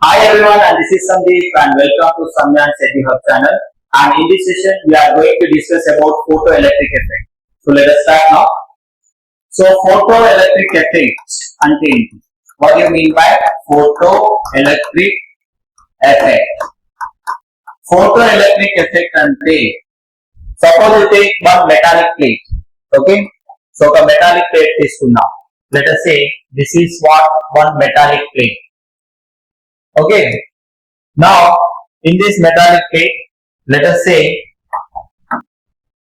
Hi everyone, and this is Sandeep, and welcome to Samyan's EduHub channel. And in this session, we are going to discuss about photoelectric effect. So let us start now. So photoelectric effect ante enti? What do you mean by photoelectric effect? Photoelectric effect ante, suppose you take one metallic plate. Okay, so a metallic plate తీసుకుందాం. Let us say this is what one metallic plate. Okay, now in this metallic plate, let us say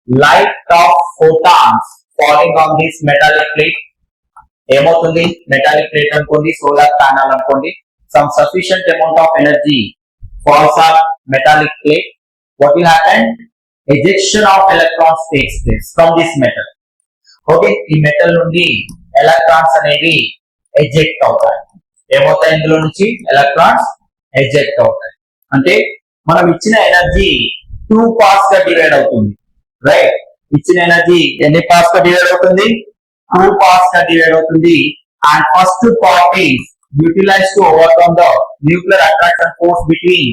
light of photons falling on this metallic plate. ఏమవుతుంది? Metallic plate అనుకోండి, solar panel అనుకోండి, some sufficient amount of energy falls on metallic plate. What will happen? Ejection of electrons takes place from this metal. Okay, ఈ metal నుండి electrons అనేవి eject అవుతాయి. ఏమవుతాయి? ఇందులో నుంచి ఎలక్ట్రాన్స్ ఎజెక్ట్ అవుతాయి. అంటే మనం ఇచ్చిన ఎనర్జీ 2 పార్ట్స్ గా డివైడ్ అవుతుంది. రైట్, ఇచ్చిన ఎనర్జీ ఎన్ని పార్ట్స్ గా డివైడ్ అవుతుంది? 2 పార్ట్స్ గా డివైడ్ అవుతుంది. And first part is utilized to overcome the nuclear attraction force between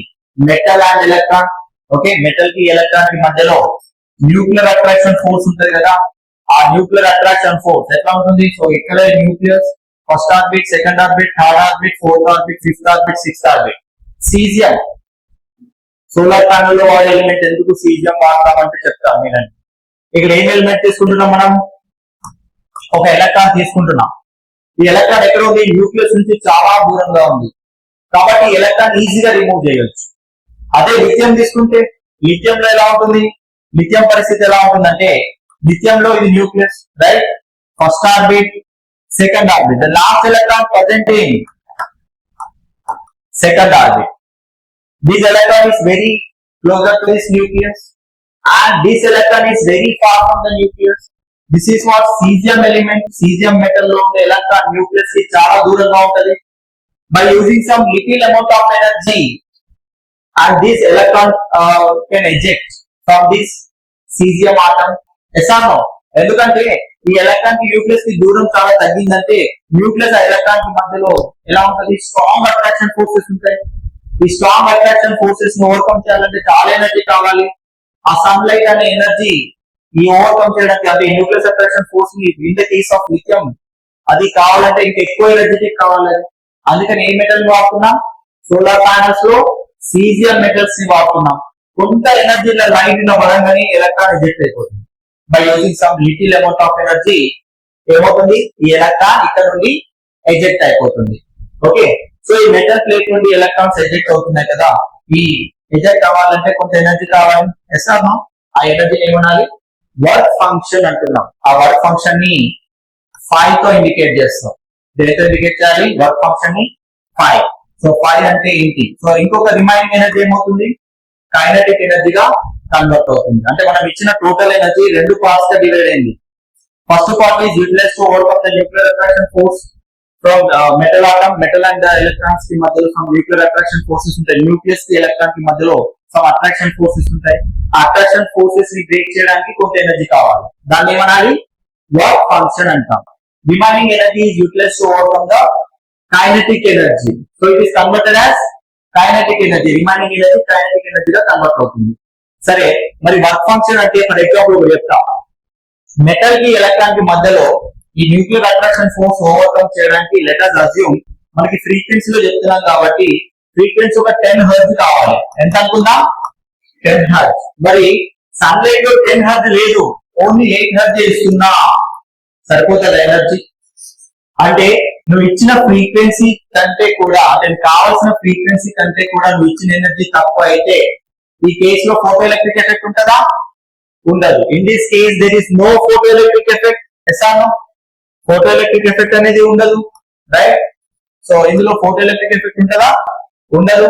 metal and electron. Okay, metal కి ఎలక్ట్రాన్ కి మధ్యలో న్యూక్లియర్ అట్రాక్షన్ ఫోర్స్ ఉంటుంది కదా, ఆ న్యూక్లియర్ అట్రాక్షన్ ఫోర్స్ ఎట్లా ఉంటుంది? సో ఇక్కడ nucleus first orbit, second orbit, third orbit, fourth orbit, fifth orbit, sixth orbit. Caesium, solar panel లో వాడే ఎలిమెంట్ ఎందుకు సీజియం వాడతామంటే చెప్తాం మీరండి. ఇక్కడ ఏం ఎలిమెంట్ తీసుకుంటున్నాం మనం? ఒక ఎలక్ట్రాన్ తీసుకుంటున్నాం. ఈ ఎలక్ట్రాన్ ఎక్కడ ఉంది? న్యూక్లియస్ నుంచి చాలా దూరంగా ఉంది. కాబట్టి ఎలక్ట్రాన్ ఈజీగా రిమూవ్ చేయొచ్చు. అదే లిథియం తీసుకుంటే, లిథియం లో ఎలా ఉంటుంది? లిథియం పరిస్థితి ఎలా ఉంటుందంటే, లిథియం లో ఇది nucleus, right? First orbit, second orbit. The last electron present in second orbit. This electron is very closer to this nucleus, and this electron is very far from the nucleus. This is what cesium element. Cesium metal lo unde electron nucleus ki chaala duranga untadi. By using some little amount of energy, and this electron can eject from this cesium atom. Yes or no? ఎందుకంటే ఈ electron కి nucleus కి దూరం చాలా తగ్గిందంటే nucleus ఆ electron కి మధ్యలో ఎలా ఉంటుంది? స్ట్రాంగ్ అట్రాక్షన్ ఫోర్సెస్ ఉంటాయి. ఈ స్ట్రాంగ్ అట్రాక్షన్ ఫోర్సెస్ ని ఓవర్కమ్ చేయాలంటే చాలా ఎనర్జీ కావాలి. ఆ సన్లైట్ అనే ఎనర్జీ ఈ ఓవర్కమ్ చేయడానికి, అంటే న్యూక్లియస్ అట్రాక్షన్ ఫోర్స్ ని in the case of lithium అది కావాలంటే ఇంకా ఎక్కువ ఎనర్జెటిక్ కావాలి. అందుకని ఏ మెటల్ ని వాడుతున్నాం? సోలార్ ప్యానల్స్ లో సీజియం మెటల్స్ ని వాడుతున్నాం. కొంత ఎనర్జీ లైట్ లో పడంగానే ఎలక్ట్రాన్ ఎజెక్ట్ అయిపోతుంది. By using some little amount of energy, ఏమవుతుంది? ఈ ఎలక్ట్రాన్ ఇక్కడ నుండి ఎజెక్ట్ అయిపోతుంది. ఓకే, సో ఈ మెటల్ ప్లేట్ నుండి ఎలక్ట్రాన్స్ ఎజెక్ట్ అవుతున్నాయి కదా, ఈ ఎజెక్ట్ అవ్వాలంటే కొంత ఎనర్జీ కావాలి. ఎస్ఆర్ ఆ ఎనర్జీని ఏమనాలి? వర్క్ ఫంక్షన్ అంటున్నాం. ఆ వర్క్ ఫంక్షన్ ని 5 తో ఇండికేట్ చేస్తాం. దేనితో ఇండికేట్ చేయాలి? వర్క్ ఫంక్షన్ ని 5. సో 5 అంటే ఏంటి? సో ఇంకొక రిమైనింగ్ ఎనర్జీ ఏమవుతుంది? కైనెటిక్ ఎనర్జీగా కన్వర్ట్ అవుతుంది. అంటే మనం ఇచ్చిన టోటల్ ఎనర్జీ 2 పార్ట్స్ గా డివైడ్ అయింది. First part is utilized to overcome the nuclear attraction force from metal atom. Metal and electrons కి మధ్యలో సమ్ న్యూక్లియర్ అట్రాక్షన్ ఫోర్సెస్ ఉంటాయి. న్యూక్లియస్ కి ఎలక్ట్రాన్ కి మధ్యలో సమ్ అట్రాక్షన్ ఫోర్సెస్ ఉంటాయి. ఆ అట్రాక్షన్ ఫోర్సెస్ ని బ్రేక్ చేయడానికి కొంత ఎనర్జీ కావాలి. దాన్ని ఏమనాలి? వర్క్ ఫంక్షన్ అంటాం. Remaining energy is utilized to overcome the kinetic energy. So it is converted as kinetic energy. Remaining energy kinetic ఎనర్జీగా కన్వర్ట్ అవుతుంది. సరే, మరి వర్క్ ఫంక్షన్ అంటే ఫర్ ఎగ్జాంపుల్ చెప్తా. మెటల్ కి ఎలక్ట్రాన్ కి మధ్యలో ఈ న్యూక్లియర్ అట్రాక్షన్ ఫోర్స్ ఓవర్కమ్ చేయడానికి లెట్ us assume మనకి ఫ్రీక్వెన్సీ లో చెప్తున్నాం కాబట్టి ఫ్రీక్వెన్సీ ఒక 10 హెర్ట్జ్ కావాలి. ఎంత అనుకుందాం? 10 హెర్ట్జ్. మరి సన్లైట్ లో 10 హెర్ట్జ్ లేదు, ఓన్లీ 8 హెర్ట్జ్ ఇస్తున్నా. సరిపోతుంది ఎనర్జీ? అంటే నువ్వు ఇచ్చిన ఫ్రీక్వెన్సీ కంటే కూడా, అంటే కావాల్సిన ఫ్రీక్వెన్సీ కంటే కూడా నువ్వు ఇచ్చిన ఎనర్జీ తక్కువ అయితే ఈ కేస్ లో ఫోటో ఎలక్ట్రిక్ ఎఫెక్ట్ ఉంటుందా? ఉండదు. In this case there is no photo electric effect. ఎసానో ఫోటో ఎలక్ట్రిక్ ఎఫెక్ట్ అనేది ఉండదు, రైట్? సో ఇందులో ఫోటో ఎలక్ట్రిక్ ఎఫెక్ట్ ఉంటుందా? ఉండదు.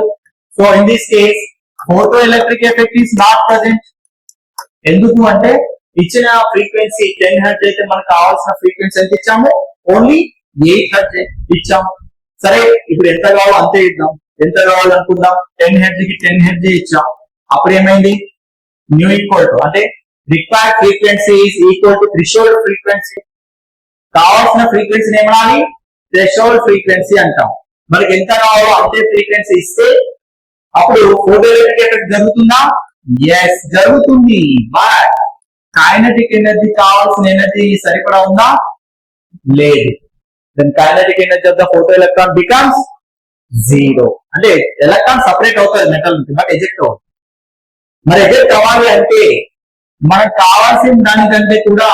So in this case photo electric effect is not present. ఎందుకు అంటే ఇచ్చిన ఫ్రీక్వెన్సీ 10 హెర్ట్జ్ అయితే మనకు కావాల్సిన ఫ్రీక్వెన్సీ ఎంత ఇచ్చాము? ఓన్లీ 8 హెర్ట్జ్ ఇచ్చాము. సరే, ఇప్పుడు ఎంత కావాలో అంతే ఇద్దాం. ఎంత కావాలనుకుందాం? 10 హెర్ట్జ్ కి 10 హెర్ట్జ్ ఇచ్చాం. అప్పుడు ఏమైంది? న్యూ ఈక్వల్ టు, అంటే required frequency is equal to threshold frequency. కావాల్సిన ఫ్రీక్వెన్సీని ఏమనాలి? థ్రెషోల్డ్ ఫ్రీక్వెన్సీ అంటాం. మనకి ఎంత కావాలో అంతే ఫ్రీక్వెన్సీ ఇస్తే అప్పుడు ఫోటో ఎలక్ట్రిక్ ఎఫెక్ట్ జరుగుతుందా? ఎస్, జరుగుతుంది. బట్ కైనెటిక్ ఎనర్జీ కావాల్సిన ఎనర్జీ సరిపడా ఉందా? లేదు. Then kinetic energy of the photo electron becomes zero. అంటే ఎలక్ట్రాన్ సపరేట్ అవుతుంది మెటల్ నుంచి, బట్ ఎజెక్ట్ అవుతుంది. మరి ఎజెక్ట్ అవ్వాలి అంటే మనకు కావాల్సిన దానికంటే కూడా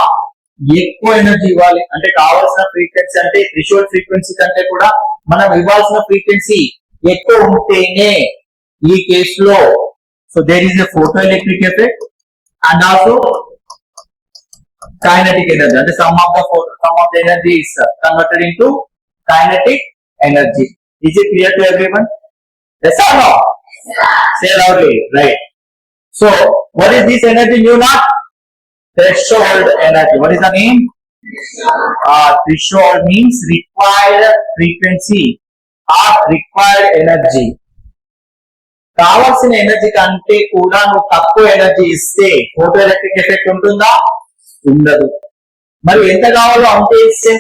ఎక్కువ ఎనర్జీ ఇవ్వాలి. అంటే కావాల్సిన ఫ్రీక్వెన్సీ అంటే థ్రెషోల్డ్ ఫ్రీక్వెన్సీ కంటే కూడా మనం ఇవ్వాల్సిన ఫ్రీక్వెన్సీ ఎక్కువ ఉంటేనే ఈ కేసులో so there is a photo electric effect and also kinetic energy. అంటే sum of the energy is converted into kinetic energy. Is it clear to everyone? Yes or no? Say loudly, right? So, what is this energy mu naught? Threshold energy. What is the name? Threshold means required frequency or required energy. కావాల్సిన energy కంటే కూడా నువ్వు తక్కువ energy ఇస్తే photo electric effect ఉంటుందా? ఉండదు. మరి ఎంత కావాలో అంతే ఇస్తే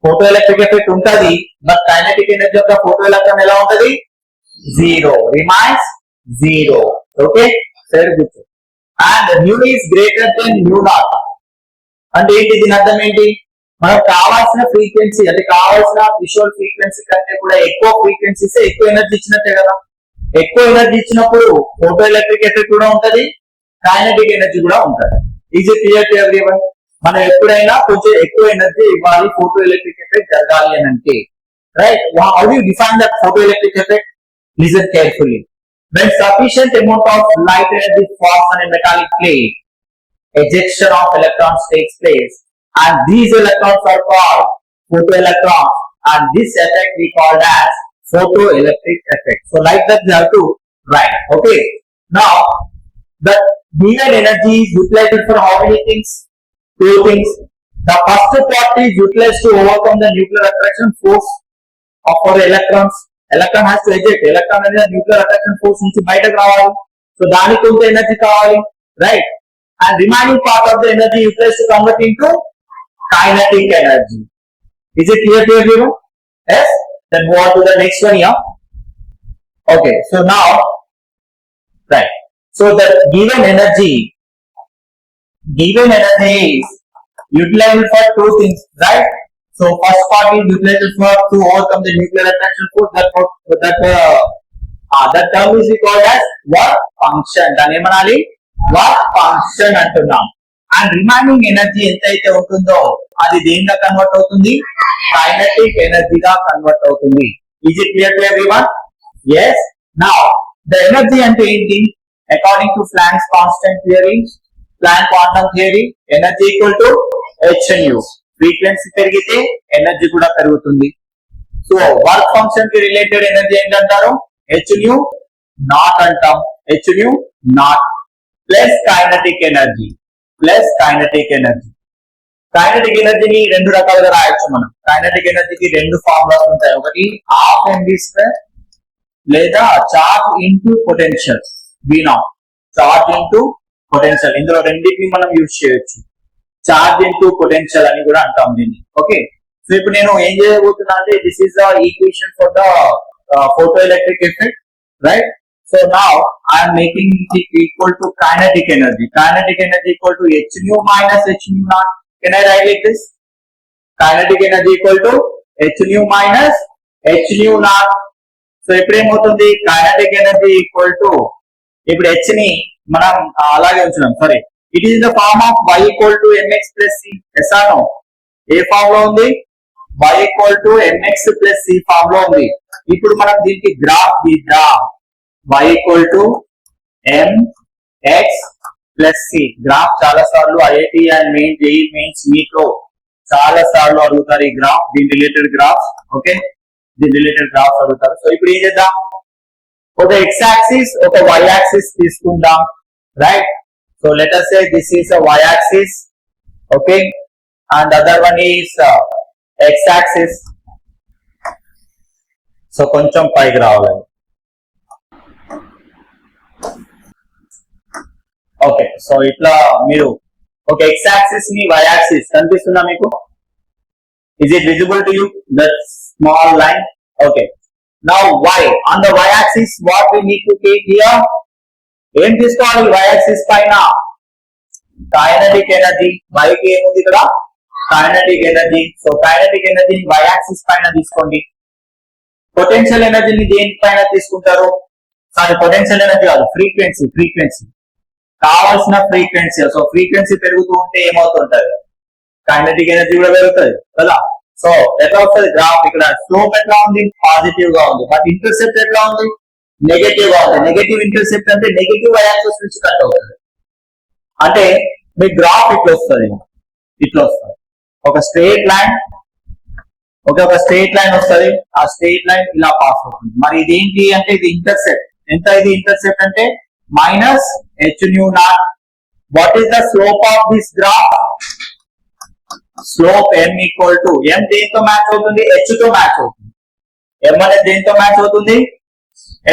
ఫోటో ఎలక్ట్రిక్ ఎఫెక్ట్ ఉంటది. But kinetic energy of the photo electron ఎలా ఉంటది? జీరో. Remains zero. ఓకే, సరే గుర్తు. And new is greater than new naught అంటే ఏంటి? దీని అర్థం ఏంటి? మనకు కావాల్సిన ఫ్రీక్వెన్సీ అంటే కావాల్సిన థ్రెషోల్డ్ ఫ్రీక్వెన్సీ కంటే కూడా ఎక్కువ ఫ్రీక్వెన్సీ ఇస్తే ఎక్కువ ఎనర్జీ ఇచ్చినట్టే కదా. ఎక్కువ ఎనర్జీ ఇచ్చినప్పుడు ఫోటో ఎలక్ట్రిక్ ఎఫెక్ట్ కూడా ఉంటది, కైనెటిక్ ఎనర్జీ కూడా ఉంటది. Is it clear to everyone? మనం ఎప్పుడైనా కొంచెం ఎక్కువ ఎనర్జీ ఇవ్వాలి ఫోటో ఎలక్ట్రిక్ ఎఫెక్ట్ జరగాలి అని అంటే, right? How do you define that photo electric effect? Listen carefully. When sufficient amount of light energy falls on a metallic plate, ejection of electrons takes place, and these electrons are called photoelectrons, and this effect we call as photoelectric effect. So like that you have to write. Okay. Now the given energy is utilized for how many things? Two things. The first part is utilized to overcome the nuclear attraction force of our electrons. Electron has to eject. Electron అనేది nuclear attraction force నుంచి బయటకు రావాలి. So దానికి కొంత energy కావాలి, right? And remaining part of the energy utilized to convert into kinetic energy. Is it clear to everyone? Yes. Then move on to the next one here. Okay. So now, right. So the given energy is utilized for two things, right? So first part is utilized for to overcome the nuclear attraction force. That term is called as work function. దాని ఏమనాలి? Work function అంటున్నాం. And remaining energy ఎంత అయితే ఉంటుందో అది దేనిగా convert అవుతుంది? Kinetic ఎనర్జీగా convert అవుతుంది. Is it clear to everyone? Yes. Now the energy అంటే ఏంటి? According to Planck's constant theory, Planck quantum theory, energy equal to hnu. Frequency పెరిగితే ఎనర్జీ కూడా పెరుగుతుంది. సో వర్క్ ఫంక్షన్ కి రిలేటెడ్ ఎనర్జీ ఏంటంటారు? hnu నాట్ అంటాం. hnu not plus kinetic energy plus kinetic energy. Kinetic ఎనర్జీని రెండు రకాలుగా రాయొచ్చు మనం. కైనెటిక్ ఎనర్జీకి రెండు ఫార్ములాస్ ఉంటాయి. ఒకటి హాఫ్ mv² లేదా charge into potential v0. Charge into potential, ఇందులో రెండింటిని మనం యూజ్ చేయొచ్చు. చార్జ్ ఇంటూ పొటెన్షియల్ అని కూడా అంటాం దీన్ని. ఓకే. సో ఇప్పుడు నేను ఏం చేయబోతున్నా అంటే this is the equation for the photo electric effect, right? So now I'm making it equal to kinetic energy. Kinetic energy equal to hnu minus hnu naught. Can I write like this? Kinetic energy equal to hnu minus hnu naught. So ఇప్పుడు ఏమవుతుంది? Kinetic energy equal to, ఇప్పుడు h ని మనం అలాగే ఉంచుదాం. Sorry, it is the form of y equal to mx plus c. Yes are no? ఏ form లో ఉంది? y equal to mx plus c form లో ఉంది. ఇప్పుడు మనం దీనికి గ్రాఫ్ గీద్దాం. y equal to mx plus c. Graph చాలా సార్లు IIT and main JEE mains మీట్లో చాలా సార్లు అడుగుతారు ఈ గ్రాఫ్, దీని రిలేటెడ్ గ్రాఫ్. ఓకే, దీని రిలేటెడ్ గ్రాఫ్ అడుగుతారు. సో ఇప్పుడు ఏం చేద్దాం? ఒక x యాక్సిస్ ఒక y యాక్సిస్ తీసుకుందాం, right? So let us say this is a y-axis, okay, and the other one is x-axis. So కొంచెం పైకి రావాలి. ఓకే, సో ఇట్లా మీరు ఒక x-axis ని y-axis కనిపిస్తుందా మీకు? Is it visible to you? That small line? Okay. Now y on the y axis what we need to take here? ఏం తీసుకోవాలి y axis పైన కైనెటిక్ ఎనర్జీ y కి ఏముంది ఇక్కడ కైనెటిక్ ఎనర్జీ. సో కైనెటిక్ ఎనర్జీని y axis పైన తీసుకోండి. Potential ఎనర్జీని దేని పైన తీసుకుంటారు? సారీ పొటెన్షియల్ ఎనర్జీ కాదు, ఫ్రీక్వెన్సీ కావాల్సిన ఫ్రీక్వెన్సీ. సో ఫ్రీక్వెన్సీ పెరుగుతూ ఉంటే ఏమవుతుంటది? కైనెటిక్ ఎనర్జీ కూడా పెరుగుతుంది కదా. సో ఎట్లా వస్తుంది గ్రాఫ్? ఇక్కడ స్లోప్ ఎట్లా ఉంది? పాజిటివ్ గా ఉంది. బట్ ఇంటర్సెప్ట్ ఎట్లా ఉంది? నెగటివ్ గా ఉంది. నెగటివ్ ఇంటర్సెప్ట్ అంటే నెగటివ్ యాక్సిస్ నుంచి కట్ అవుతుంది. అంటే మీ గ్రాఫ్ ఇట్లా వస్తుంది, ఒక స్ట్రేట్ లైన్, ఒక స్ట్రేట్ లైన్ వస్తుంది. ఆ స్ట్రేట్ లైన్ ఇలా పాస్ అవుతుంది. మరి ఇదేంటి అంటే ఇది ఇంటర్సెప్ట్. ఎంత ఇది ఇంటర్సెప్ట్ అంటే minus h nu naught. What is the slope of this graph? Slope m equal to m దేంతో మ్యాచ్ అవుతుంది? h తో మ్యాచ్ అవుతుంది. m అనేది దేంతో మ్యాచ్ అవుతుంది?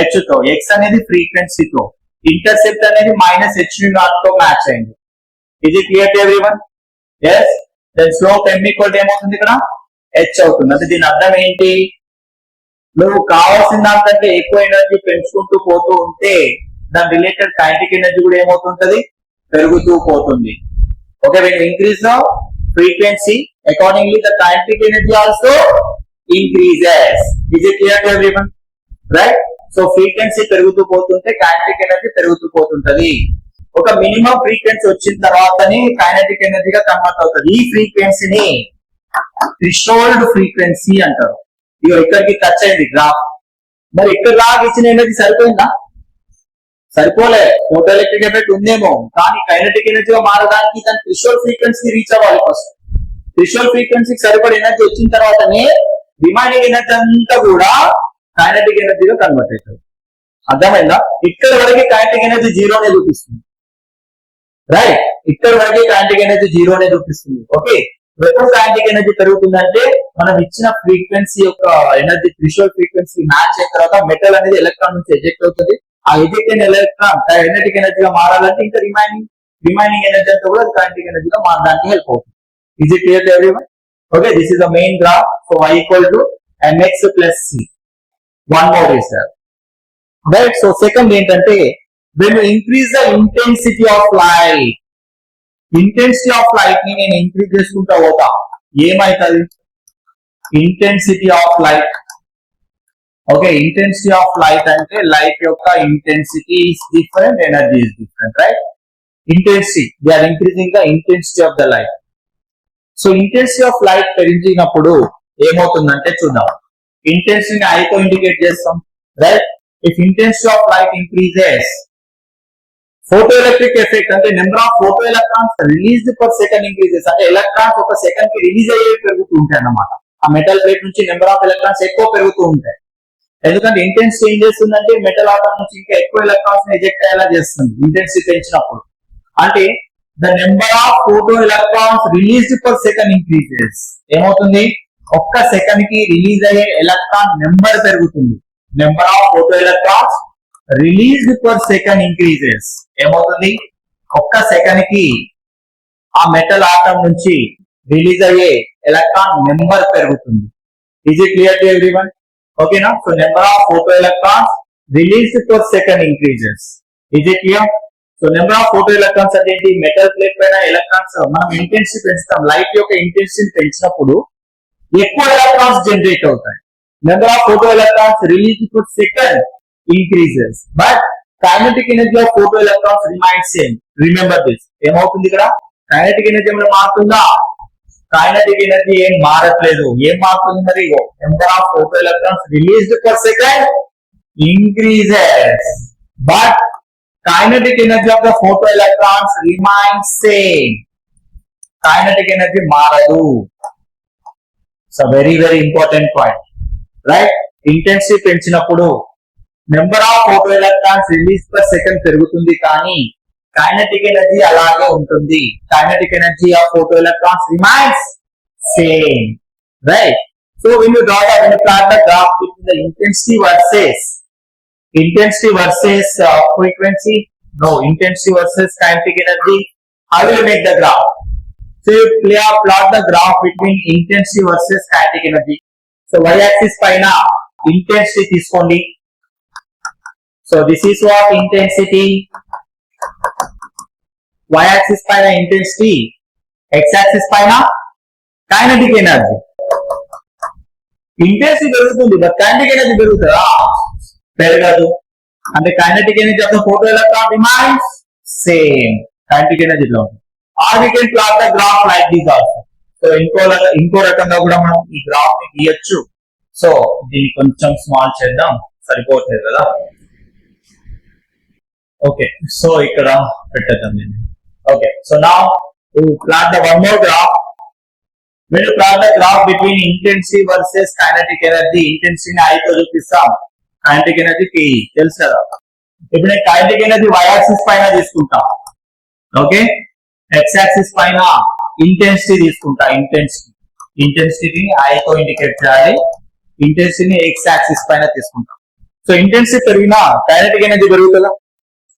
h తో. x అనేది ఫ్రీక్వెన్సీతో, ఇంటర్సెప్ట్ అనేది మైనస్ h nu naught తో మ్యాచ్ అయింది. Is it clear to everyone? yes. Then slope m equal to ఏమవుతుంది ఇక్కడ? h అవుతుంది. అంటే దీని అర్థం ఏంటి? నువ్వు కావాల్సిన దానికంటే ఎక్కువ ఎనర్జీ పెంచుకుంటూ పోతూ ఉంటే దాని రిలేటెడ్ కైనెటిక్ ఎనర్జీ కూడా ఏమవుతుంటది? పెరుగుతూ పోతుంది. Okay, when you increase the frequency accordingly the kinetic energy also increases. Is it clear to everyone? Right? So frequency పెరుగుతూ పోతుంటే కైనెటిక్ ఎనర్జీ పెరుగుతూ పోతుంటది. ఒక మినిమం ఫ్రీక్వెన్సీ వచ్చిన తర్వాతనే కైనెటిక్ ఎనర్జీగా కన్వర్ట్ అవుతుంది. ఈ ఫ్రీక్వెన్సీని థ్రెషోల్డ్ ఫ్రీక్వెన్సీ అంటారు. ఇక ఇక్కడికి టచ్ అయింది గ్రాఫ్. మరి ఇక్కడ లాగా ఇచ్చిన ఎనర్జీ సరిపోయిందా? సరిపోలే. ఫోటో ఎలక్ట్రిక్ ఎఫెక్ట్ ఉందేమో, కానీ కైనెటిక్ ఎనర్జీగా మారడానికి దాని థ్రెషోల్డ్ ఫ్రీక్వెన్సీ రీచ్ అవ్వాలి ఫస్ట్. థ్రెషోల్డ్ ఫ్రీక్వెన్సీకి సరిపడే ఎనర్జీ వచ్చిన తర్వాతనే రిమైనింగ్ ఎనర్జీ అంతా కూడా కైనెటిక్ ఎనర్జీగా కన్వర్ట్ అవుతుంది. అర్థమైందా? ఇక్కడ వరకు కైనెటిక్ ఎనర్జీ జీరోనే చూపిస్తుంది. రైట్, ఇక్కడ వరకు కైనెటిక్ ఎనర్జీ జీరోనే చూపిస్తుంది. ఓకే, ఎప్పుడు కైనెటిక్ ఎనర్జీ పెరుగుతుందంటే మనం ఇచ్చిన ఫ్రీక్వెన్సీ యొక్క ఎనర్జీ థ్రెషోల్డ్ ఫ్రీక్వెన్సీ మ్యాచ్ అయిన తర్వాత మెటల్ అనేది ఎలక్ట్రాన్ నుంచి ఎజెక్ట్ అవుతుంది. ఆ ఎజెక్ట్ అయిన ఎలక్ట్రాన్ కైనెటిక్ ఎనర్జీగా మారాలంటే ఇంకా రిమైనింగ్ ఎనర్జీ అంతా కూడా కైనెటిక్ ఎనర్జీగా మారడానికి హెల్ప్ అవుతుంది. Is it clear to everyone? Okay, this is the main graph. So y equal to mx plus c. One more is that. Right, so second ఏంటంటే when you increase the intensity of light, intensity of light ని నేను increase చేసుకుంటా పోతా, ఏమైతుంది? Intensity of light. Okay, intensity of light అంటే light యొక్క intensity is different, energy is different. Right, intensity, we are increasing the intensity of the light. So intensity of light పెరిగినప్పుడు ఏమవుతుందంటే చూద్దాం. ఇంటెన్సిటీని I తో ఇండికేట్ చేస్తాం. Right, if intensity of light increases, photo electric effect అంటే number of photo electrons released per second increases. అంటే electrons ఒక second కి రిలీజ్ అయ్యేవి పెరుగుతూ ఉంటాయి అన్నమాట. ఆ మెటల్ ప్లేట్ నుంచి నెంబర్ ఆఫ్ ఎలక్ట్రాన్స్ ఎక్కువ పెరుగుతూ ఉంటాయి. ఎందుకంటే ఇంటెన్సిటీ ఏం చేస్తుందంటే మెటల్ ఆటం నుంచి ఇంకా ఎక్కువ ఎలక్ట్రాన్స్ ఎజెక్ట్ అయ్యేలా చేస్తుంది ఇంటెన్సిటీ పెంచినప్పుడు. అంటే the number of photo electrons released per second increases. ఏమవుతుంది? ఒక్క సెకండ్ కి రిలీజ్ అయ్యే ఎలక్ట్రాన్ నెంబర్ పెరుగుతుంది. Number of photo electrons released per second increases. ఏమవుతుంది? ఒక్క సెకండ్ కి ఆ మెటల్ ఆటం నుంచి రిలీజ్ అయ్యే ఎలక్ట్రాన్ నెంబర్ పెరుగుతుంది. Is it clear to everyone? ఓకేనా? So number of photo electrons released per second increases. Is it clear? So number of photo electrons అంటే ఏంటి? మెటల్ ప్లేట్ పైన ఎలక్ట్రాన్స్ మనం ఇంటెన్సిటీ పెంచుతాం. Light యొక్క ఇంటెన్సిటీ పెంచినప్పుడు ఎక్కువ ఎలక్ట్రాన్స్ జనరేట్ అవుతాయి. Number of photo electrons released per second increases, but kinetic energy of photoelectrons remains same. Remember this. ఏమవుతుంది ఇక్కడ? kinetic energy ఏమైనా మారుతుందా? kinetic energy ఏం మారట్లేదు. ఏం మారుతుంది మరి? number of photoelectrons released per second increases, but kinetic energy of the photoelectrons remains same. kinetic energy మారదు. It's a very important point. Right? Intensity పెంచినప్పుడు number of photo electrons release per second పెరుగుతుంది, కానీ kinetic energy అలాగే ఉంటుంది. Kinetic energy of photo electrons remains same. Right, so when you plot the graph between the intensity versus frequency, no, intensity versus kinetic energy, how will you make the graph? So you plot the graph between intensity versus kinetic energy. So y axis పైన intensity తీసుకోండి. So this is what intensity. y axis పైన intensity, x axis పైన kinetic energy. Intensity పెరుగుతుంది but kinetic energy పెరుగుతుందా? పెరగదు. అంటే kinetic energy of the photo electron remains same. Kinetic energy లో ఉంటుంది. Or we can plot the graph like this also. సో ఇంకో రకంగా కూడా మనం ఈ గ్రాఫ్ ని గీయొచ్చు. సో దీన్ని కొంచెం స్మాల్ చేద్దాం, సరిపోతుంది కదా. ఓకే, సో ఇక్కడ పెట్టేద్దాం దీన్ని. Okay, so now to plot the one more graph. When you plot the graph between intensity versus kinetic energy, intensity ని I తో చూపిస్తాం, kinetic energy K తెలుసు కదా. ఇప్పుడు నేను kinetic energy y యాక్సిస్ పైన తీసుకుంటా. ఓకే, x యాక్సిస్ పైన ఇంటెన్సిటీ తీసుకుంటా. ఇంటెన్సిటీని I తో ఇండికేట్ చేయాలి. ఇంటెన్సిటీని x యాక్సిస్ పైన తీసుకుంటా. సో ఇంటెన్సిటీ పెరిగినా kinetic energy పెరుగుతుందా?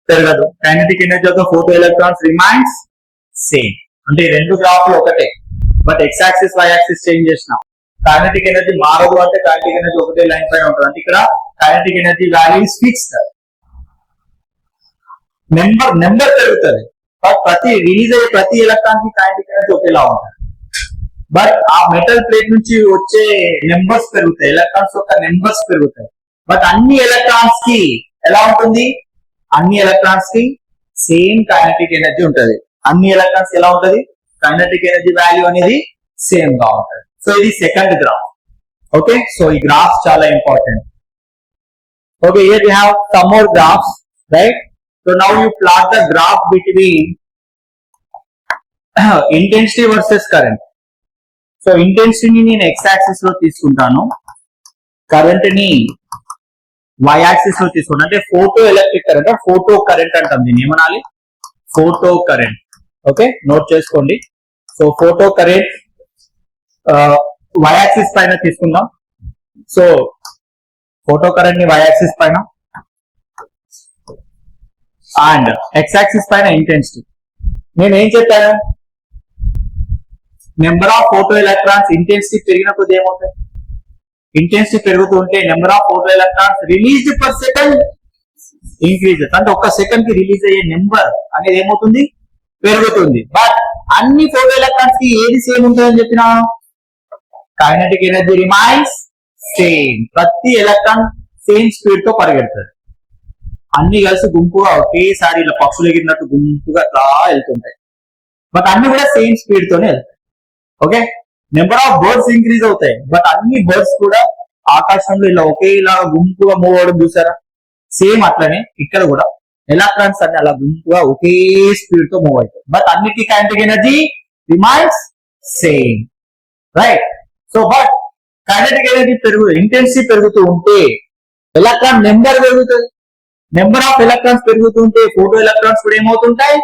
పెరగదు. kinetic energy of the photo electrons remains same. అంటే ఈ రెండు గ్రాఫ్లు ఒకటే but x axis y axis change చేసినాం. కైనెటిక్ ఎనర్జీ మారదు అంటే కైనెటిక్ ఎనర్జీ ఒకటే లైన్ పైన ఉంటుంది. అంటే ఇక్కడ kinetic energy value is fixed. Number పెరుగుతుంది బట్ రిలీజ్ అయ్యే ప్రతి ఎలక్ట్రాన్ కి కైనెటిక్ ఎనర్జీ ఒకేలా ఉంటుంది. బట్ ఆ మెటల్ ప్లేట్ నుంచి వచ్చే నెంబర్స్ పెరుగుతాయి, ఎలక్ట్రాన్స్ యొక్క నెంబర్స్ పెరుగుతాయి. బట్ అన్ని ఎలక్ట్రాన్స్ కి ఎలా ఉంటుంది? అన్ని ఎలక్ట్రాన్స్ కి సేమ్ కైనెటిక్ ఎనర్జీ ఉంటది. అన్ని ఎలక్ట్రాన్స్ ఎలా ఉంటది? కైనెటిక్ ఎనర్జీ వాల్యూ అనేది సేమ్ గా ఉంటుంది. సో ఇది సెకండ్ గ్రాఫ్. ఓకే, సో ఈ గ్రాఫ్ చాలా important. Okay, here we have some more graphs, right? So now you plot the graph between intensity versus current. So ఇంటెన్సిటీని నేను x యాక్సిస్ లో తీసుకుంటాను, కరెంట్ ని y యాక్సిస్ లో తీసుకుంటాను. అంటే photo electric current, photo current అంటాం దీన్ని. ఏమనాలి? Photo current. ఓకే, నోట్ చేసుకోండి. So photo current y axis పైన తీసుకుందాం. సో ఫోటో కరెంట్ ని y యాక్సిస్ పైన అండ్ x యాక్సిస్ పైన ఇంటెన్సిటీ. నేను ఏం చెప్పాను? Number of photo electrons intensity పెరిగిన కొద్ది ఏమవుతాయి? ఇంటెన్సిటీ పెరుగుతూ ఉంటే number of photo electrons released per second increases. అంటే ఒక్క సెకండ్ కి రిలీజ్ అయ్యే నెంబర్ అనేది ఏమవుతుంది? పెరుగుతుంది. బట్ అన్ని ఫోటో ఎలక్ట్రాన్స్ కి ఏది సేమ్ ఉంటుందని చెప్పినా? Kinetic energy remains same. ప్రతి ఎలక్ట్రాన్ సేమ్ స్పీడ్ తో పరిగెడుతుంది. అన్ని కలిసి గుంపుగా ఒకేసారి ఇలా పక్షులు ఎగిరినట్టు గుంపుగా అట్లా వెళ్తుంటాయి. బట్ అన్ని కూడా సేమ్ స్పీడ్ తోనే వెళ్తాయి. Okay, number of birds increase అవుతాయి బట్ అన్ని బర్డ్స్ కూడా ఆకాశంలో ఇలా ఒకేలాగా గుంపుగా మూవ్ అవడం చూసారా? సేమ్ అట్లనే ఇక్కడ కూడా ఎలక్ట్రాన్స్ అన్ని అలా గుంపుగా ఒకే స్పీడ్ తో మూవ్ అవుతాయి. బట్ అన్నిటికీ kinetic energy remains same, right? So but kinetic energy intensity పెరుగుతూ ఉంటే ఎలక్ట్రాన్ నెంబర్ పెరుగుతుంది. నెంబర్ ఆఫ్ ఎలక్ట్రాన్స్ పెరుగుతుంటే ఫోటో ఎలక్ట్రాన్స్ కూడా ఏమవుతుంటాయి?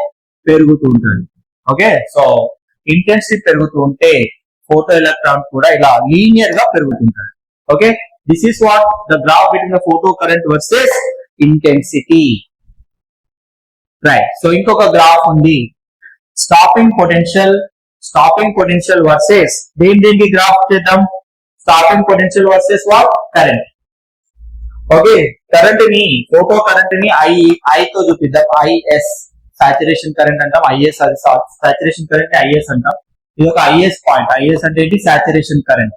పెరుగుతూ ఉంటాయి. ఓకే, సో ఇంటెన్సిటీ పెరుగుతూ ఉంటే ఫోటో ఎలక్ట్రాన్స్ కూడా ఇలా లీనియర్ గా పెరుగుతుంటాయి. Okay, this is what the graph between the photo current versus intensity, right? So ఇంకొక గ్రాఫ్ ఉంది, స్టాపింగ్ పొటెన్షియల్ వర్సెస్ దేనికి గ్రాఫ్ చేద్దాం? Stopping potential versus what? Current. Okay, current ని ఫోటో కరెంట్ ని ఐ తో చూపిద్దాం. ఐఎస్ సాచురేషన్ కరెంట్ అంటాం. IS అది సాచురేషన్ కరెంట్ ఐఎస్ అంటాం. ఇది ఒక ఐఎస్ పాయింట్. ఐఎస్ అంటే ఏంటి? Saturation current.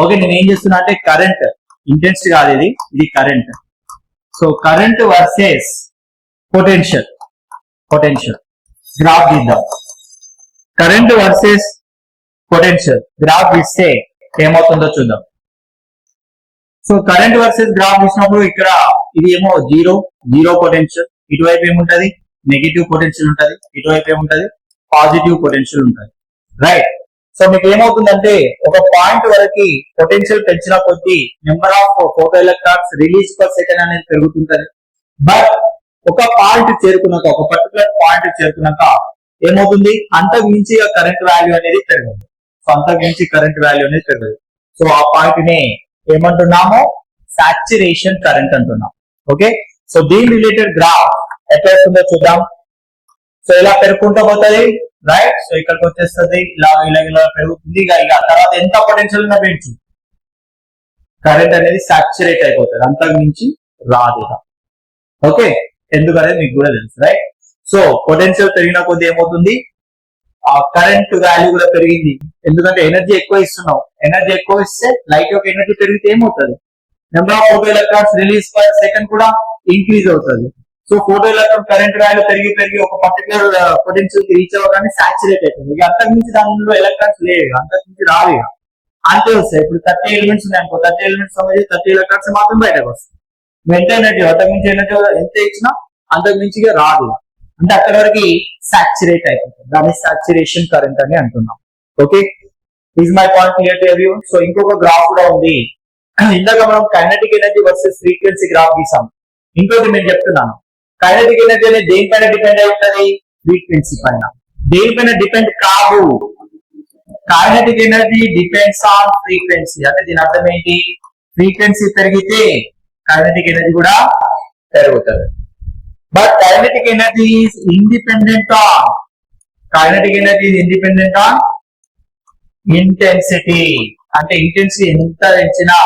ఓకే, నేను ఏం చేస్తున్నా అంటే కరెంట్ ఇంటెన్సిటీ కాదు, ఇది current. So current versus potential graph తీద్దాం. కరెంట్ వర్సెస్ పొటెన్షియల్ గ్రాఫ్ ఇస్తే ఏమవుతుందో చూద్దాం. సో కరెంట్ వర్సెస్ గ్రాఫ్ ఇచ్చినప్పుడు ఇక్కడ ఇది ఏమో జీరో పొటెన్షియల్, ఇటువైపు ఏముంటది? నెగిటివ్ పొటెన్షియల్ ఉంటది, ఇటువైపు ఏముంటది? పాజిటివ్ పొటెన్షియల్ ఉంటది, రైట్? సో మీకు ఏమవుతుందంటే ఒక పాయింట్ వరకు పొటెన్షియల్ పెంచిన కొద్దీ number of photo electrons release per second అనేది పెరుగుతుంటది. బట్ ఒక పాయింట్ చేరుకున్నాక, ఒక పర్టికులర్ పాయింట్ చేరుకున్నాక ఏమవుతుంది? అంతకు మించి కరెంట్ వాల్యూ అనేది పెరగదు. సో అంతకు మించి కరెంట్ వాల్యూ అనేది పెరగదు. సో ఆ పాయింట్ ని ఏమంటున్నాము? సాచురేషన్ కరెంట్ అంటున్నాం. ఓకే, సో దీని రిలేటెడ్ గ్రాఫ్ ఎట్లా వస్తుందో చూద్దాం. సో ఇలా పెరుగుకుంటూ పోతుంది, రైట్? సో ఇక్కడికి వచ్చేస్తుంది, ఇలా పెరుగుతుంది. ఇక తర్వాత ఎంత పొటెన్షియల్ ఉన్నా పెంచు, కరెంట్ అనేది సాచురేట్ అయిపోతుంది, అంతకు మించి రాదు. ఓకే, ఎందుకనేది మీకు కూడా తెలుసు, రైట్? సో పొటెన్షియల్ పెరిగిన కొద్ది ఏమవుతుంది, ఆ కరెంట్ వాల్యూ కూడా పెరిగింది. ఎందుకంటే ఎనర్జీ ఎక్కువ ఇస్తున్నాం, ఎనర్జీ ఎక్కువ ఇస్తే లైట్ యొక్క ఎనర్జీ పెరిగితే ఏమవుతుంది, number of photo electrons release per second కూడా ఇంక్రీజ్ అవుతుంది. So photo electron current value పెరిగి పెరిగి ఒక పర్టికులర్ పొటెన్షియల్ కి రీచ్ అవ్వగానే సాచురేట్ అవుతుంది. ఇక అంతకు మించి దానిలో ఎలక్ట్రాన్స్ లేవు, అంతకు మించి రావు. ఇక అంతే వస్తాయి. ఇప్పుడు 30 ఎలిమెంట్స్ ఉన్నాయి అనుకో, 30 ఎలిమెంట్స్ సంబంధించి 30 ఎలక్ట్రాన్స్ మాత్రం బయటకు వస్తాయి. ఎంత ఎనర్జీ, అంతకు మించి ఎనర్జీ ఎంత ఇచ్చినా అంతకు మించిగా రాదు. అంటే అక్కడ వరకు సాచురేట్ అయిపోతుంది, దాన్ని సాచురేషన్ కరెంట్ అని అంటున్నాం. Okay, is my point clear to everyone? So ఇంకొక గ్రాఫ్ కూడా ఉంది. ఇందాక మనం kinetic energy versus frequency graph గీసాం. ఇంకోటి నేను చెప్తున్నాను, కైనెటిక్ ఎనర్జీ అనేది దేనిపైన డిపెండ్ అయి ఉంటుంది, ఫ్రీక్వెన్సీ పైన. దేనిపైన డిపెండ్ కాదు, kinetic energy depends on frequency. అంటే దీని అర్థం ఏంటి, ఫ్రీక్వెన్సీ పెరిగితే కైనెటిక్ ఎనర్జీ కూడా పెరుగుతుంది. But kinetic energy is independent on, kinetic energy is independent on intensity. అంటే ఇంటెన్సిటీ ఎంత పెంచినా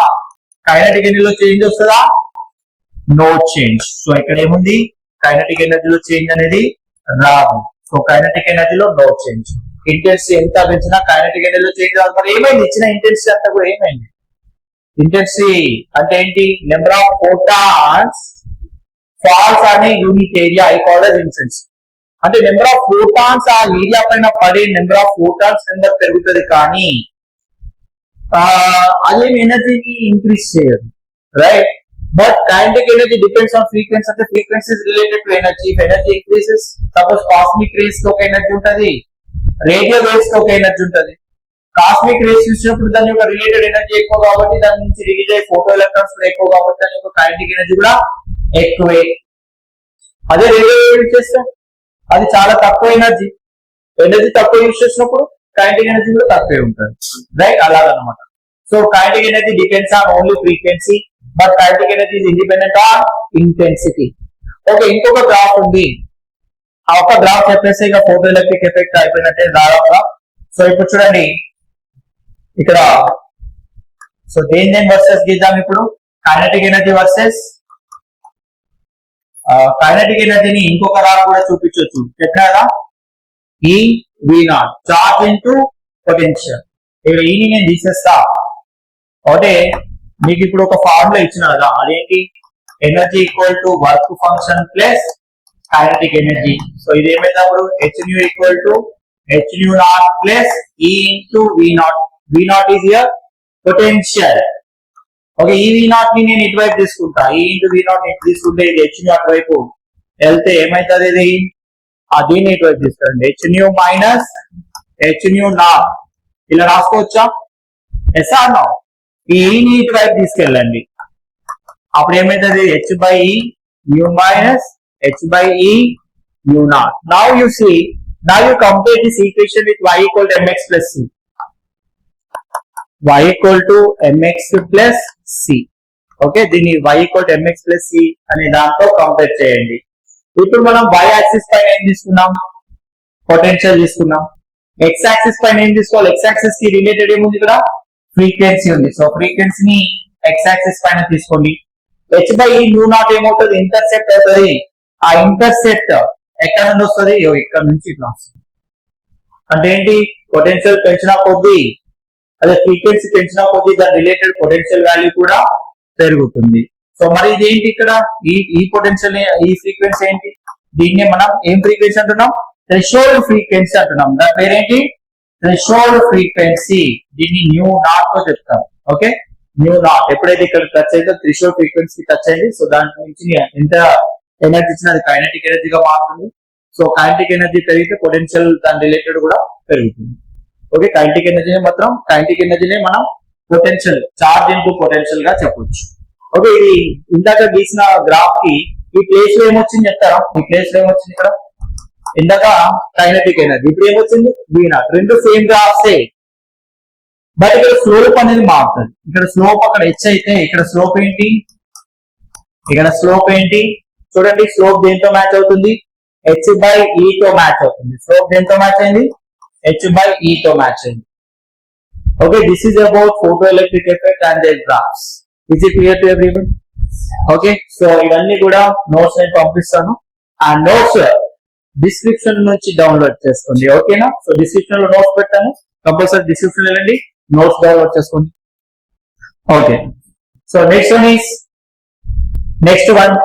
కైనెటిక్ ఎనర్జీలో చేంజ్ వస్తుందా, నో చేంజ్. సో ఇక్కడ ఏముంది, కైనెటిక్ ఎనర్జీలో చేంజ్ అనేది రాదు. సో కైనెటిక్ ఎనర్జీలో నో చేంజ్. ఇంటెన్సిటీ ఎంత పెంచినా కైనెటిక్ ఎనర్జీలో చేంజ్ రాదు. మరి ఏమైంది, ఇచ్చిన ఇంటెన్సిటీ అంతా కూడా ఏమైంది, ఇంటెన్సిటీ అంటే ఏంటి, నెంబర్ ఆఫ్ ఫోటాన్స్ ఫాల్స్ అనే unit area I call as intensity. అంటే నెంబర్ ఆఫ్ ఫోటాన్స్ ఆ ఏరియా పైన పడే నెంబర్ ఆఫ్ ఫోటాన్స్ నెంబర్ పెరుగుతుంది, కానీ అదేం ఎనర్జీని ఇంక్రీజ్ చేయదు, right? But kinetic energy depends on frequency. అంటే frequency is related to energy. If energy increases, suppose cosmic rays కి ఒక ఎనర్జీ ఉంటది, రేడియో వేవ్స్ కి ఒక ఎనర్జీ ఉంటది. కాస్మిక్ రేస్ చూసినప్పుడు దాని యొక్క రిలేటెడ్ ఎనర్జీ ఎక్కువ కాబట్టి దాని నుంచి రిలీజ్ అయ్యే ఫోటో ఎలక్ట్రాన్స్ కూడా ఎక్కువ కాబట్టి దాని యొక్క కైనెటిక్ ఎనర్జీ కూడా ఎక్కువే. అదే రేడియో వేవ్ చేస్తే అది చాలా తక్కువ ఎనర్జీ, ఎనర్జీ తక్కువ యూజ్ చేసినప్పుడు కైనెటిక్ ఎనర్జీ కూడా తక్కువే ఉంటుంది, రైట్? అలాగనమాట. So kinetic energy depends on only frequency, but kinetic energy is independent on intensity. Okay, ఇంకొక గ్రాఫ్ ఉంది. ఆ ఒక గ్రాఫ్ చెప్పేసి ఇక ఫోటో ఎలక్ట్రిక్ ఎఫెక్ట్ అయిపోయినట్టే దాదాపుగా. సో ఇప్పుడు చూడండి ఇక్కడ, సో దేని వర్సెస్ గీద్దాం ఇప్పుడు, కైనెటిక్ ఎనర్జీ వర్సెస్ కైనెటిక్ ఎనర్జీని ఇంకొక గ్రాఫ్ కూడా చూపించవచ్చు. చెప్పినా కదా, ఈ V0 చార్జ్ ఇంటూ పొటెన్షియల్. ఇక్కడ ఈని నేను తీసేస్తా. అంటే మీకు ఇప్పుడు ఒక ఫార్ములా ఇచ్చిన కదా, అదేంటి, energy equal to work function plus kinetic energy. So ఇది ఏమైనప్పుడు hν equal to hν0 plus E into V0. V0 is here potential. Okay, ఈ V0 ని నేను ఇటువైపు తీసుకుంటా, E ఇంటూ V0 ని ఇటు తీసుకుంటే ఇది hν అటువైపు వెళ్తే ఏమైతుంది, ఇది దీన్ని ఇటువైపు తీసుకోండి, hν మైనస్ hν0 ఇలా రాసుకోవచ్చా, ఎస్ ఆర్ నో? ఈ ని ఇటువైపు తీసుకెళ్ళండి, అప్పుడు ఏమైతుంది, h/e new minus h/e u0. Now you see, now you complete this equation with y equal to mx plus c. Y equal to mx plus c. Okay, దీన్ని y equal to mx plus c అనే దాంతో compare చేయండి. ఇప్పుడు మనం y axis పైన ఏం తీసుకున్నాం, potential తీసుకున్నాం. x యాక్సిస్ పైన ఏం తీసుకోవాలి, x యాక్సిస్ కి రిలేటెడ్ ఏముంది, ఇక్కడ ఫ్రీక్వెన్సీ ఉంది. సో ఫ్రీక్వెన్సీని x యాక్సిస్ పైన తీసుకోండి. h/e u0 ఏమవుతుంది, ఇంటర్సెప్ట్ అవుతుంది. ఆ ఇంటర్సెప్ట్ ఎక్కడ నుండి వస్తుంది, ఇక్కడ నుంచి ఇట్లా వస్తుంది. అంటే ఏంటి, పొటెన్షియల్ పెంచినా కొద్దీ, అదే ఫ్రీక్వెన్సీ పెంచినా కొద్దీ దాని రిలేటెడ్ పొటెన్షియల్ వాల్యూ కూడా పెరుగుతుంది. సో మరి ఇది ఏంటి, ఇక్కడ ఈ పొటెన్షియల్, ఈ ఫ్రీక్వెన్సీ ఏంటి, దీన్ని మనం ఏం ఫ్రీక్వెన్సీ అంటున్నాం, థ్రెషోల్డ్ ఫ్రీక్వెన్సీ అంటున్నాం. దాని పేరేంటి, థ్రెషోల్డ్ ఫ్రీక్వెన్సీ. దీన్ని ν0 తో చెప్తాం. ఓకే, ν0 ఎప్పుడైతే ఇక్కడ టచ్ అయితే థ్రెషోల్డ్ ఫ్రీక్వెన్సీ టచ్ అయింది. సో దాని నుంచి ఎంత ఎనర్జీ ఇచ్చినా అది కైనెటిక్ ఎనర్జీగా మారుతుంది. సో కైనెటిక్ ఎనర్జీ పెరిగితే పొటెన్షియల్ దాని రిలేటెడ్ కూడా పెరుగుతుంది. ఓకే, కైనెటిక్ ఎనర్జీని మనం పొటెన్షియల్, చార్జ్ ఇంటూ పొటెన్షియల్ గా చెప్పొచ్చు. ఓకే, ఇది ఇందాక గీసిన గ్రాఫ్ కి ఈ ప్లేస్ లో ఏమొచ్చింది చెప్తారా, ఈ ప్లేస్ లో ఏమొచ్చింది, ఇక్కడ ఇందాక కైనెటిక్ ఎనర్జీ, ఇప్పుడు ఏమొచ్చింది V0. రెండు సేమ్ గ్రాఫ్సే, బట్ ఇక్కడ స్లోప్ అనేది మారుతుంది. ఇక్కడ స్లోప్ అక్కడ h అయితే ఇక్కడ స్లోప్ ఏంటి, ఇక్కడ స్లోప్ ఏంటి చూడండి, స్లోప్ దేంతో మ్యాచ్ అవుతుంది, h/e తో మ్యాచ్ అవుతుంది. స్లోప్ దేంతో మ్యాచ్ అయింది, h/e తో మ్యాచ్ అయింది. Okay, this is about photo electric effect and their graphs. Is it clear to everyone? Okay, so ఇవన్నీ కూడా నోట్స్ నేను పంపిస్తాను. ఆ నోట్స్ డిస్క్రిప్షన్ నుంచి డౌన్లోడ్ చేసుకోండి. ఓకేనా? సో డిస్క్రిప్షన్ లో నోట్స్ పెట్టాను, కంపల్సరీ డిస్క్రిప్షన్ వెళ్ళండి, నోట్స్ డౌన్లోడ్ చేసుకోండి. Okay, so next one.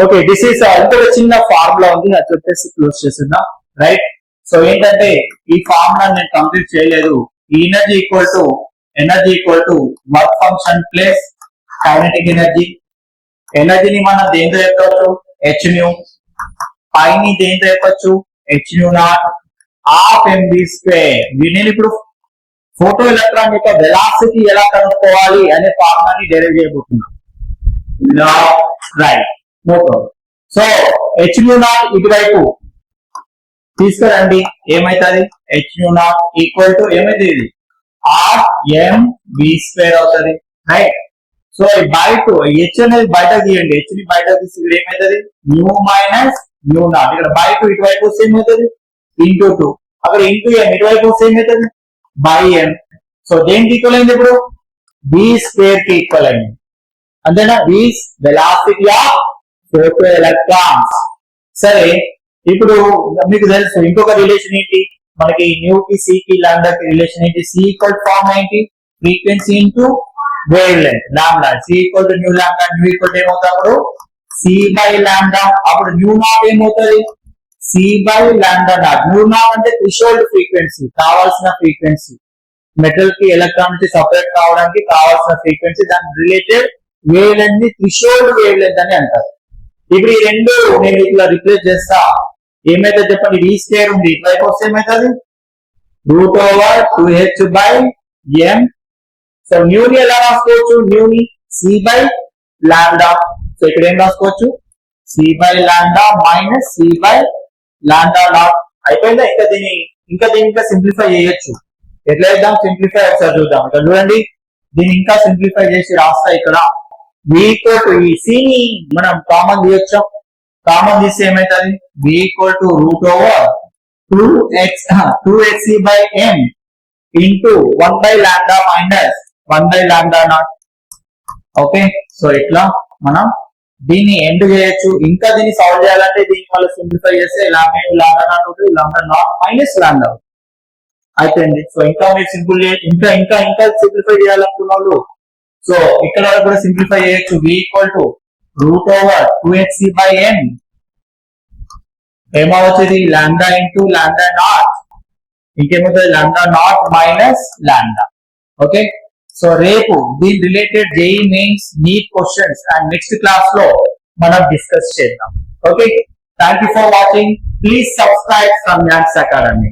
Okay, this is ఇంకొక చిన్న ఫార్ములా ఉంది, అది చెప్పేసి క్లోజ్ చేస్తున్నా. రైట్, సో ఏంటంటే ఈ ఫార్ములా నేను కంప్లీట్ చేయలేదు. Energy equal to work function plus kinetic energy. ఎనర్జీని మనం దేంతో చెప్పవచ్చు? H nu. పైని దేంతో చెప్పచ్చు? H nu naught half m v square. నేను ఇప్పుడు ఫోటో ఎలక్ట్రాన్ యొక్క వెలాసిటీ ఎలా కనుక్కోవాలి అనే ఫార్ములాని డెరైవ్ చేయబోతున్నాను. Right, no problem. So h nu naught ఇటువైపు తీసుకురండి, ఏమైతుంది? H nu naught equal to ఏమైతే ఇది ఆర్ ఎం బి స్క్వేర్ అవుతుంది. Right, so by two h అనేది బయట తీయండి, హెచ్ ని బయట తీసి ఇక్కడ ఏమైతుంది? Nu minus nu naught. ఇక్కడ బై టూ ఇటువైపు వస్తే ఏమవుతుంది? Into two. అక్కడ ఇంటూ ఎం ఇటువైపు వస్తే ఏమవుతుంది? By m. సో దేనికి ఈక్వల్ అయింది ఇప్పుడు? బి స్క్వేర్ కి ఈక్వల్ అయింది. అంతేనా? V velocity of photo electrons. సరే, ఇప్పుడు మీకు తెలుసు ఇంకొక రిలేషన్ ఏంటి మనకి? న్యూ కి సి కి లాండా కి రిలేషన్ ఏంటి? సి ఈక్వల్ ఫార్మ్ ఏంటి? Frequency into wavelength lambda. C equal to nu lambda, nu equal to ఏమవుతుంది అప్పుడు? C by lambda. అప్పుడు న్యూ నాట్ ఏమవుతుంది? C by lambda naught. Nu naught అంటే థ్రెషోల్డ్ ఫ్రీక్వెన్సీ, కావాల్సిన ఫ్రీక్వెన్సీ, మెటల్ కి electron నుంచి separate కావడానికి కావాల్సిన ఫ్రీక్వెన్సీ. దాని రిలేటెడ్ వేవ్ లెంత్ ని థ్రెషోల్డ్ వేవ్ లెంత్ అని అంటారు. ఇప్పుడు ఈ రెండు నేను ఇట్లా రిప్లేస్ చేస్తా, ఏమైతే చెప్పండి? వి స్క్వేర్ ఉంది, ఇటువైపు వస్తే ఏమైతుంది? Root over 2h by m. So న్యూని ఎలా రాసుకోవచ్చు? న్యూని సి బై లాండా. సో ఇక్కడ ఏం రాసుకోవచ్చు? C by lambda minus c by lambda naught. అయిపోయిందా? ఇంకా దీన్ని సింప్లిఫై చేయొచ్చు. ఎట్లా చేద్దాం? సింప్లిఫై ఒకసారి చూద్దాం. ఇక్కడ చూడండి, దీన్ని ఇంకా సింప్లిఫై చేసి రాస్తా. ఇక్కడ వి ఈక్వల్ టు ఈ సి ని మనం కామన్ తీయొచ్చాం. కామన్ తీస్తే ఏమైతుంది? V equal to root over 2x by m into 1 by lambda minus 1 by lambda naught. Okay, so ఇట్లా మనం దీన్ని ఎండ్ చేయొచ్చు. ఇంకా దీన్ని సాల్వ్ చేయాలంటే దీన్ని మళ్ళీ సింప్లిఫై చేస్తే లాండా నాట్ ఉంటుంది, లాండా నాట్ మైనస్ లాండా అయిపోయింది. సో ఇంకా మీరు సింపుల్ ఇంకా సింప్లిఫై చేయాలనుకున్న వాళ్ళు సో ఇక్కడ కూడా సింప్లిఫై చేయొచ్చు. V equal to root over 2x by m ఏమవుతుంది? లాండా ఇంటూ లాండా నాట్, ఇంకేమవుతుంది? Lambda naught minus lambda. Okay, so రేపు దీని related JEE mains NEET questions and next class లో మనం డిస్కస్ చేద్దాం. Okay, thank you for watching. Please subscribe from Maths academy.